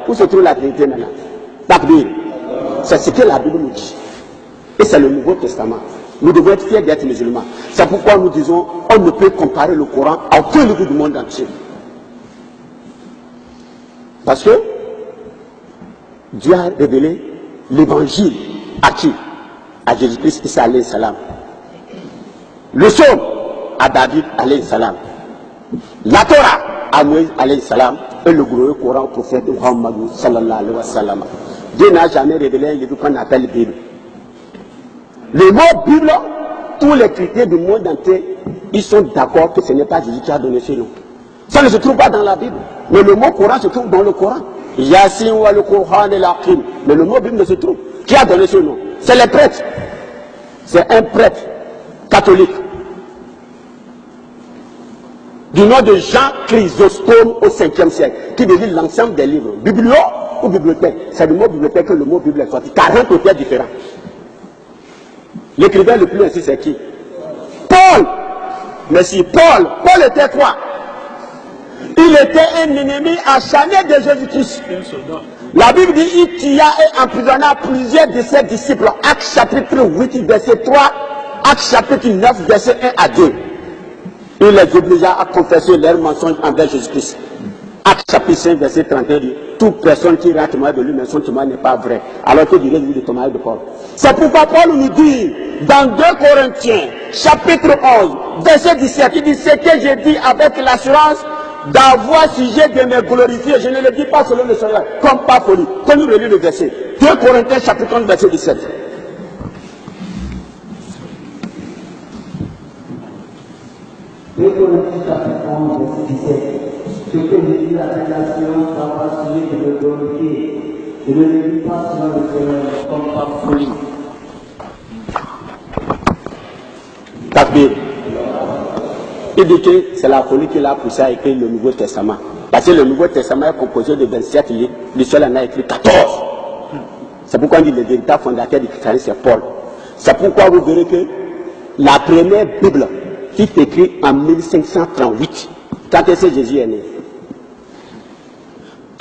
Où se trouve la Trinité maintenant? Takbir. C'est ce que la Bible nous dit. Et c'est le Nouveau Testament. Nous devons être fiers d'être musulmans. C'est pourquoi nous disons on ne peut comparer le Coran à aucun livre du monde entier. Parce que Dieu a révélé l'évangile à qui? À Jésus-Christ, Isa alayhi salam. Le psaume à David alayhi salam. La Torah à Moïse alayhi salam. Et le glorieux Coran au prophète Muhammad sallallahu alayhi wa sallam. Dieu n'a jamais révélé un livre qu'on appelle Bible. Le mot Bible, tous les chrétiens du monde entier, ils sont d'accord que ce n'est pas Jésus qui a donné ce nom. Ça ne se trouve pas dans la Bible. Mais le mot Coran se trouve dans le Coran. Yasin wa le Coran et l'Aqim. Mais le mot Bible ne se trouve. Qui a donné ce nom? C'est les prêtres. C'est un prêtre catholique du nom de Jean Chrysostome au 5e siècle, qui devient l'ensemble des livres. Biblio ou bibliothèque? C'est le mot bibliothèque que le mot Bible est sorti. 40 auteurs différents. L'écrivain le plus ainsi, c'est qui? Paul. Merci. Paul était quoi? Il était un ennemi acharné de Jésus-Christ. La Bible dit il tua et emprisonna plusieurs de ses disciples. Actes chapitre 8, verset 3. Actes chapitre 9, verset 1 à 2. Il les obligea à confesser leurs mensonges envers Jésus-Christ. Actes chapitre 5, verset 31 dit toute personne qui rend témoin de lui, mais son témoin n'est pas vrai. Alors que dirait-il de témoignage de Paul? C'est pourquoi Paul nous dit dans 2 Corinthiens, chapitre 11, verset 17, il dit ce que j'ai dit avec l'assurance d'avoir sujet de me glorifier. Je ne le dis pas selon le Seigneur, comme pas folie. Quand nous relisons le verset, 2 Corinthiens, chapitre 11, verset 17. Dès Corinthiens chapitre 11, verset 17, ce que je dis avec l'assurance d'avoir sujet de me glorifier, je ne le dis pas selon le Seigneur, comme par folie. Takbir. Il dit que c'est la folie qui l'a poussé à écrire le Nouveau Testament. Parce que le Nouveau Testament est composé de 27 livres, le seul en a écrit 14. C'est pourquoi on dit le véritable fondateur du christianisme, c'est Paul. C'est pourquoi vous verrez que la première Bible qui est écrite en 1538, quand Jésus est né.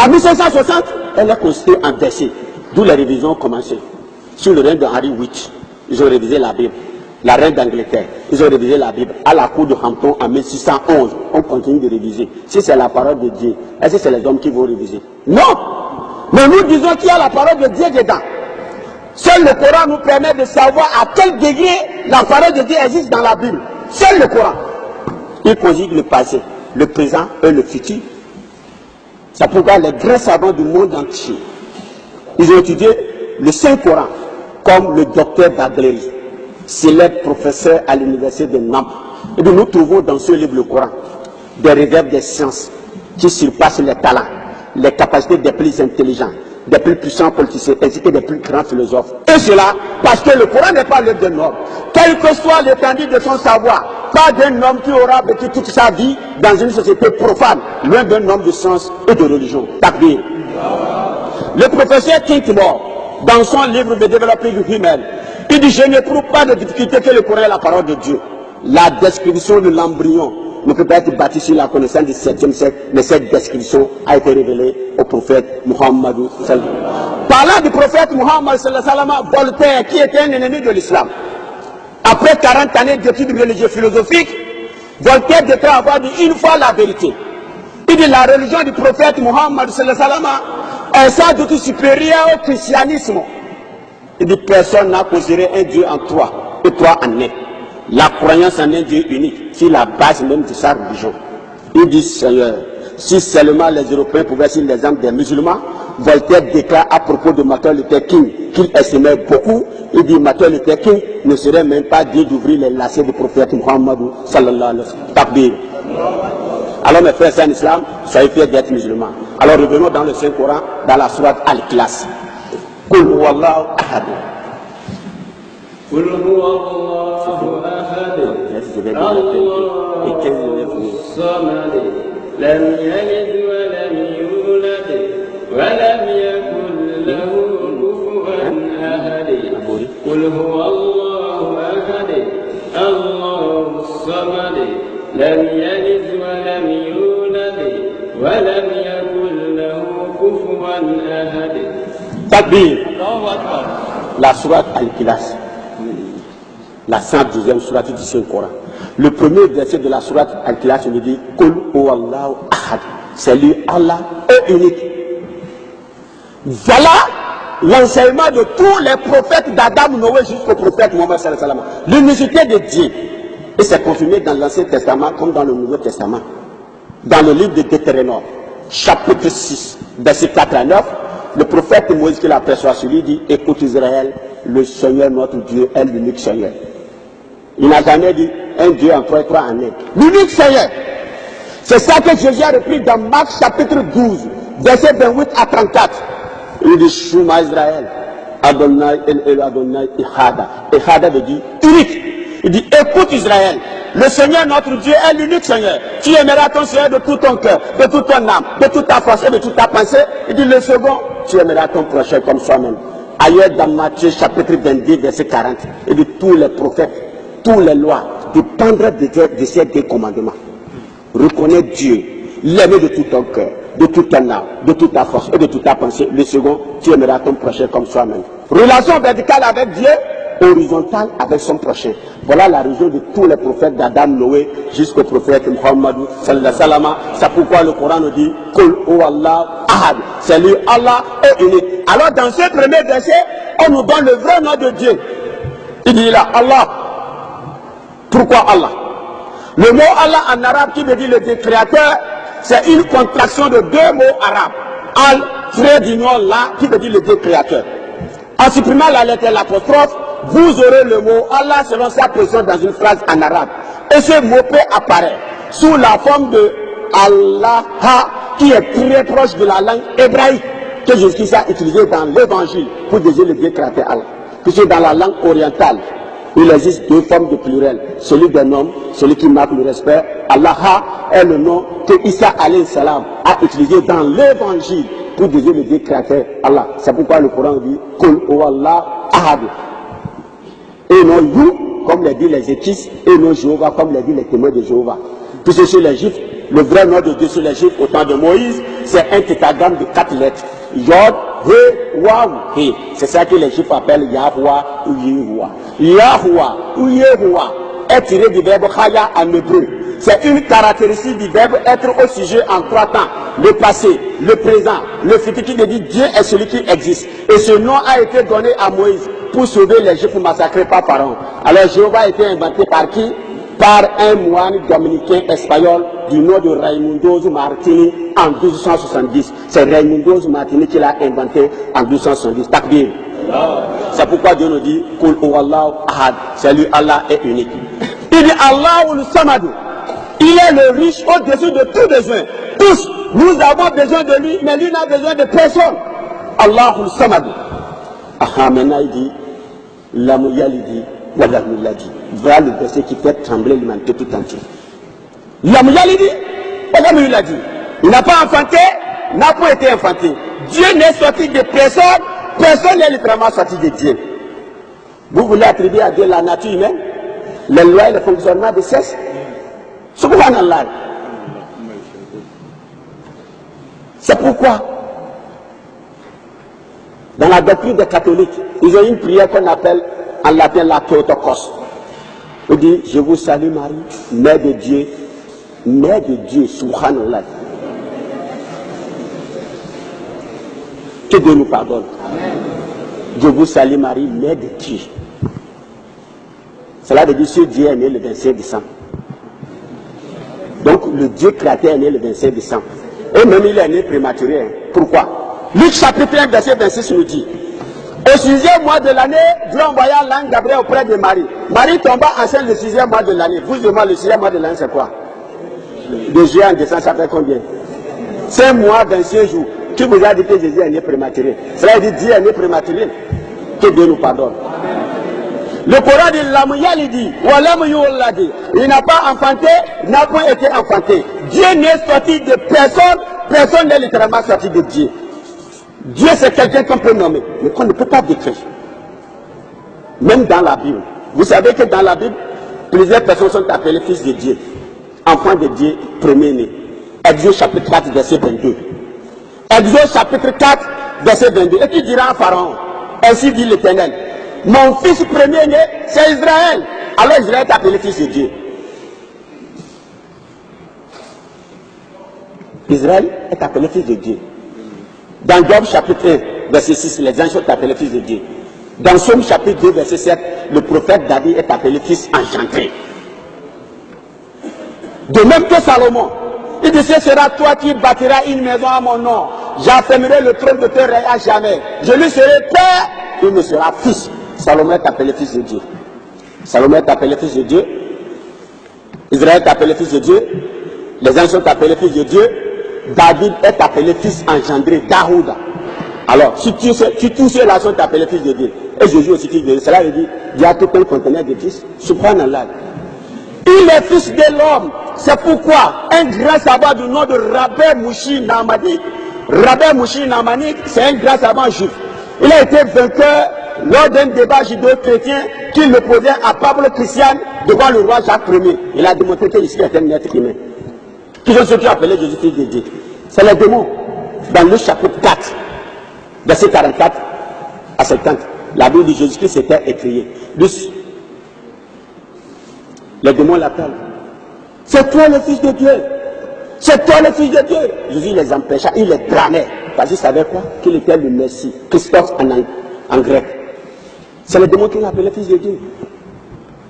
En 1560, elle est constituée en versets, d'où les révisions ont commencé. Sous le règne de Henri VIII, ils ont révisé la Bible. La reine d'Angleterre, ils ont révisé la Bible. À la cour de Hampton en 1611, on continue de réviser. Si c'est la parole de Dieu, est-ce que c'est les hommes qui vont réviser? Non! Mais nous disons qu'il y a la parole de Dieu dedans. Seul le Coran nous permet de savoir à quel degré la parole de Dieu existe dans la Bible. Seul le Coran. Il conjugue le passé, le présent et le futur. C'est pourquoi les grands savants du monde entier, ils ont étudié le Saint-Coran, comme le docteur Bagleri, célèbre professeur à l'université de Naples. Et bien nous trouvons dans ce livre le Coran des réserves des sciences qui surpassent les talents, les capacités des plus intelligents, des plus puissants politiciens, ainsi que des plus grands philosophes. Et cela parce que le Coran n'est pas l'œuvre d'un homme. Quelle que soit l'étendue de son savoir, pas d'un homme qui aura vécu toute sa vie dans une société profane, loin d'un homme de science et de religion. Takbir. Le professeur Kinkmore, dans son livre de Developing Human, il dit, je n'éprouve pas de difficulté que le Coran est la parole de Dieu. La description de l'embryon ne peut pas être bâtie sur la connaissance du 7e siècle, mais cette description a été révélée au prophète Muhammad sallallahu alayhi wa sallam. Parlant du prophète Muhammad sallallahu alayhi wa sallam, Voltaire, qui était un ennemi de l'islam, après 40 années d'études religieuses philosophiques, Voltaire déclare avoir dit une fois la vérité. Il dit la religion du prophète Muhammad sallallahu alayhi wa sallam est sans doute supérieure au christianisme. Il dit personne n'a considéré un Dieu en trois et trois en un. La croyance en un Dieu unique, c'est la base même de sa religion. Il dit Seigneur, si seulement les Européens pouvaient suivre l'exemple des musulmans, Voltaire déclare à propos de Martin Luther King qu'il estimait beaucoup. Il dit Martin Luther King ne serait même pas dit d'ouvrir les lacets du prophète Muhammad sallallahu alayhi wa sallam. Takbir. Alors mes frères en islam, soyez fiers d'être musulmans. Alors revenons dans le Saint-Coran, dans la sourate Al-Ikhlas. قل هو الله أحد قل هو الله أحد الله الصمد لم يلد ولم يولد ولم يكن له كفوا أحد قل هو الله أحد الله الصمد لم يلد ولم يولد ولم يكن له كفوا Takbir. La sourate Al-Ikhlas, la 112e sourate du Saint-Coran. Le premier verset de la sourate Al-Ikhlas, on dit Kul huwallahu ahad. C'est lui, Allah est unique. Voilà l'enseignement de tous les prophètes d'Adam, Noé jusqu'au prophète Mohammed sallallahu alayhi wa sallam. L'unicité de Dieu. Et c'est confirmé dans l'Ancien Testament comme dans le Nouveau Testament. Dans le livre de Deutéronome, chapitre 6, verset 4 à 9, le prophète Moïse qui l'aperçoit sur lui dit, écoute Israël, le Seigneur notre Dieu est l'unique Seigneur. Il n'a jamais dit un Dieu en trois et trois en un. L'unique Seigneur. C'est ça que Jésus a repris dans Marc chapitre 12, verset 28 à 34. Il dit, Shuma Israël, Adonai El Adonai Ihada. Ihada veut dire unique. Il dit, écoute Israël, le Seigneur notre Dieu est l'unique Seigneur. Tu aimeras ton Seigneur de tout ton cœur, de toute ton âme, de toute ta force et de toute ta pensée. Il dit, le second, tu aimeras ton prochain comme soi-même. Ailleurs dans Matthieu chapitre 22, verset 40, il dit, tous les prophètes, tous les lois dépendront de ces deux commandements. Reconnais Dieu, l'aimer de tout ton cœur, de toute ton âme, de toute ta force et de toute ta pensée. Le second, tu aimeras ton prochain comme soi-même. Relation verticale avec Dieu, horizontale avec son prochain. Voilà la raison de tous les prophètes d'Adam, Noé, jusqu'au prophète Muhammad sallallahu alayhi wa sallam. C'est pourquoi le Coran nous dit Kul huwallahu ahad. C'est lui, Allah est unique. Alors dans ce premier verset, on nous donne le vrai nom de Dieu. Il dit là, Allah. Pourquoi Allah? Le mot Allah en arabe qui veut dire le Dieu créateur, c'est une contraction de deux mots arabes. Al, trait d'union là, qui veut dire le Dieu créateur. En supprimant la lettre et l'apostrophe, vous aurez le mot Allah selon sa position dans une phrase en arabe. Et ce mot peut apparaître sous la forme de Allah, qui est très proche de la langue hébraïque, que Jésus a utilisé dans l'évangile pour désigner le Dieu créateur Allah. Puisque dans la langue orientale, il existe deux formes de pluriel. Celui d'un homme, celui qui marque le respect. Allah est le nom que Isa alayhi salam a utilisé dans l'évangile pour désigner le Dieu créateur Allah. C'est pourquoi le Coran dit Kul huwallahu ahad. Et non you, comme l'a dit les équistes, et non Jéhovah, comme l'a dit les témoins de Jéhovah. Puisque chez les Juifs, le vrai nom de Dieu sur les Juifs au temps de Moïse, c'est un tétragramme de 4 lettres. Yod, He, Waw, He. C'est ça que les Juifs appellent Yahwa ou Yehoua. Yahwa ou Yehoua est tiré du verbe Chaya en hébreu. C'est une caractéristique du verbe être au sujet en 3 temps. Le passé, le présent, le futur qui dit Dieu est celui qui existe. Et ce nom a été donné à Moïse pour sauver les Juifs massacrés par Pharaon. Alors Jéhovah a été inventé par qui? Par un moine dominicain espagnol du nom de Raimundo Martini en 1270. C'est Raimundo Martini qui l'a inventé en 1270. Takbir. C'est pourquoi Dieu nous dit Kul huwallahu ahad. C'est lui, Allah est unique. Il dit Allahul Samad. Il est le riche au-dessus de tout besoin. Tous, nous avons besoin de lui, mais lui n'a besoin de personne. Allahul Samad. Maintenant il dit Lam yalidi wa lam yuladi. Voilà le verset qui fait trembler l'humanité tout entière. Lam yalidi wa lam yuladi. Il n'a pas enfanté, n'a pas été enfanté. Dieu n'est sorti de personne, personne n'est littéralement sorti de Dieu. Vous voulez attribuer à Dieu la nature humaine, les lois et le fonctionnement de cesse. Subhanallah. C'est pourquoi dans la doctrine des catholiques, ils ont une prière qu'on appelle en latin la Théotokos. On dit, je vous salue Marie, mère de Dieu, subhanallah. Que Dieu nous pardonne. Amen. Je vous salue Marie, mère de Dieu. Cela veut dire que Dieu est né le 25 décembre. Donc le Dieu créateur est né le 25 décembre. Et même il est né prématuré. Hein. Pourquoi? Luc chapitre 1, verset 26 nous dit, au 6e mois de l'année, Dieu envoya l'ange Gabriel auprès de Marie. Marie tomba enceinte le 6e mois de l'année. Vous demandez le 6e mois de l'année c'est quoi? De juillet en décembre, ça fait combien? 5 mois, 25 jours. Qui vous a dit que Jésus est né prématuré? Cela veut dire Dieu est né prématuré. Que Dieu nous pardonne. Le Coran dit Lam dit, il n'a pas enfanté, n'a pas été enfanté. Dieu n'est sorti de personne, personne n'est littéralement sorti de Dieu. Dieu c'est quelqu'un qu'on peut nommer, mais qu'on ne peut pas décrire. Même dans la Bible. Vous savez que dans la Bible, plusieurs personnes sont appelées fils de Dieu, enfants de Dieu, premier-né. Exode chapitre 4, verset 22. Exode chapitre 4, verset 22. Et tu diras à Pharaon, ainsi dit l'Éternel, mon fils premier-né, c'est Israël. Alors Israël est appelé fils de Dieu. Israël est appelé fils de Dieu. Dans Job chapitre 1, verset 6, les anges sont appelés fils de Dieu. Dans Somme chapitre 2, verset 7, le prophète David est appelé fils engendré. De même que Salomon, il dit, ce sera toi qui bâtiras une maison à mon nom. J'affermirai le trône de tes règnes à jamais. Je lui serai père, il me sera fils. Salomon est appelé fils de Dieu. Salomon est appelé fils de Dieu. Israël est appelé fils de Dieu. Les anges sont appelés fils de Dieu. David est appelé fils engendré, Daouda. Alors, si tous ceux-là sont appelés fils de Dieu, et Jésus aussi fils de Dieu, cela veut dire, il y a tout un conteneur de fils. Subhanallah. Il est fils de l'homme. C'est pourquoi un grand savant du nom de Rabbi Mouchi Namani, Rabbi Mouchi Namani, c'est un grand savant juif. Il a été vainqueur lors d'un débat judéo-chrétien qui l'opposait à Pablo Christian devant le roi Jacques Ier. Il a démontré qu'ici était un être humain. Qui sont ceux qui appelaient Jésus fils de Dieu? C'est les démons. Dans le chapitre 4, verset 44 à 50, la Bible dit Jésus-Christ s'était écrié. Les démons l'appellent. C'est toi le fils de Dieu. C'est toi le fils de Dieu. Jésus les empêcha, il les blâmait. Parce qu'il savait quoi? Qu'il était le Messie. Christophe en grec. C'est les démons qui l'appelaient fils de Dieu.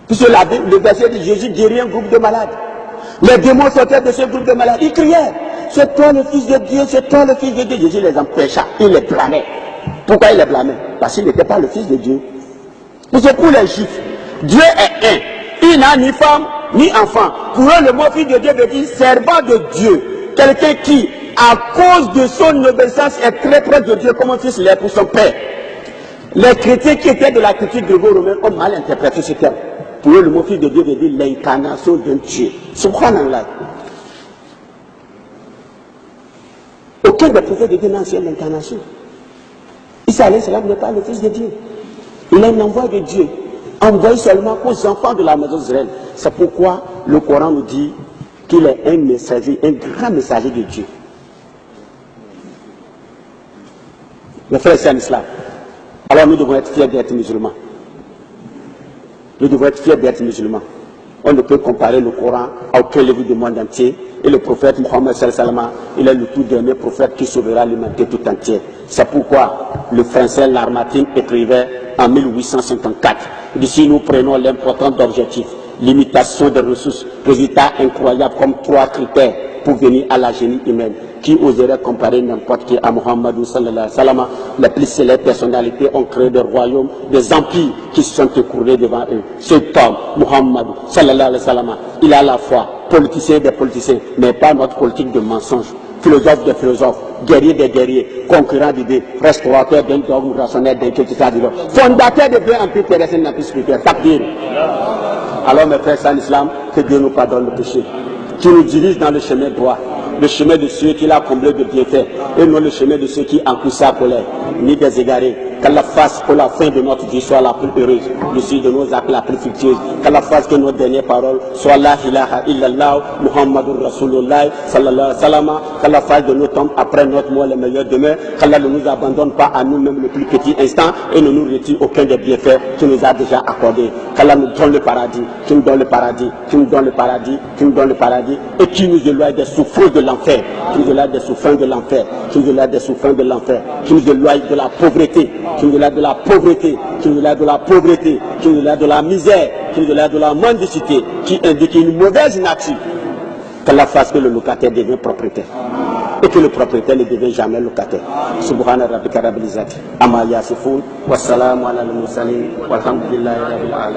Puisque le verset dit Jésus guérit un groupe de malades. Les démons sortaient de ce groupe de malades. Ils criaient. C'est toi le fils de Dieu, c'est toi le fils de Dieu. Jésus les empêcha, il les blâmait. Pourquoi il les blâmait? Parce qu'il n'était pas le fils de Dieu. Parce que pour les Juifs, Dieu est un. Il n'a ni femme, ni enfant. Pour eux, le mot fils de Dieu veut dire servant de Dieu. Quelqu'un qui, à cause de son obéissance, est très près de Dieu comme un fils l'est pour son père. Les chrétiens qui étaient de la culture gréco-romaine ont mal interprété ce terme. Pour eux, le mot fils de Dieu veut dire l'incarnation d'un Dieu. Subhanallah. Aucun des prophètes de Dieu n'a enseigné l'incarnation. Isa alayhi salam n'est pas le fils de Dieu. Il est un envoi de Dieu. Envoyé seulement aux enfants de la maison d'Israël. C'est pourquoi le Coran nous dit qu'il est un messager, un grand messager de Dieu. Mes frères et sœurs en islam, alors nous devons être fiers d'être musulmans. Nous devons être fiers d'être musulmans. On ne peut comparer le Coran à aucun livre du monde entier. Et le prophète Mohammed sallallahu alayhi wa sallam, il est le tout dernier prophète qui sauvera l'humanité tout entière. C'est pourquoi le français Lamartine écrivait en 1854. D'ici nous prenons l'important objectif, limitation des ressources, résultats incroyables comme 3 critères pour venir à la génie humaine. Qui oserait comparer n'importe qui à Muhammad sallallahu alayhi wa sallam? Les plus célèbres personnalités ont créé des royaumes, des empires qui se sont écoulés devant eux. Cet homme, Muhammad sallallahu alayhi wa sallam, il a la foi, politicien des politiciens, mais pas notre politique de mensonges. Philosophe des philosophes, guerrier des guerriers, concurrent d'idées, restaurateur d'un dogme rationnel d'un quelque chose, fondateur de deux empires terrestres et d'un empire spirituel. Takbir. Alors mes frères en islam, que Dieu nous pardonne le péché, qui nous dirige dans le chemin droit, le chemin de ceux qui l'a comblé de bienfaits, et non le chemin de ceux qui encoussent sa colère, ni des égarés. Qu'Allah fasse que la fin de notre vie soit la plus heureuse, le suite de nos actes la plus fructueuse. Qu'Allah fasse que nos dernières paroles soient la ilaha illallah, Muhammadur Rasulullah, sallallahu alayhi wa sallam. Qu'Allah fasse de nos tombes après notre mort les meilleurs demeures. Qu'Allah ne nous abandonne pas à nous-mêmes le plus petit instant et ne nous retire aucun des bienfaits qu'il nous a déjà accordés. Qu'Allah nous donne le paradis, qui nous donne le paradis, qui nous donne le paradis, qui nous donne le paradis et qui nous éloigne des souffrances de l'enfer, qui nous éloigne des souffrances de l'enfer, qui nous éloigne des souffrances de l'enfer, qui nous éloigne de la pauvreté, qui nous éloigne de la pauvreté, qui nous éloigne de la pauvreté, qui nous éloigne de la misère, qui nous éloigne de la mendicité, qui indique une mauvaise nature. Qu'Allah fasse que le locataire devienne propriétaire et que le propriétaire ne devienne jamais locataire. Subhana rabbika rabbil izzati amma yasifun wa salamun ala al mursalin walhamdulillahi rabbil alamin.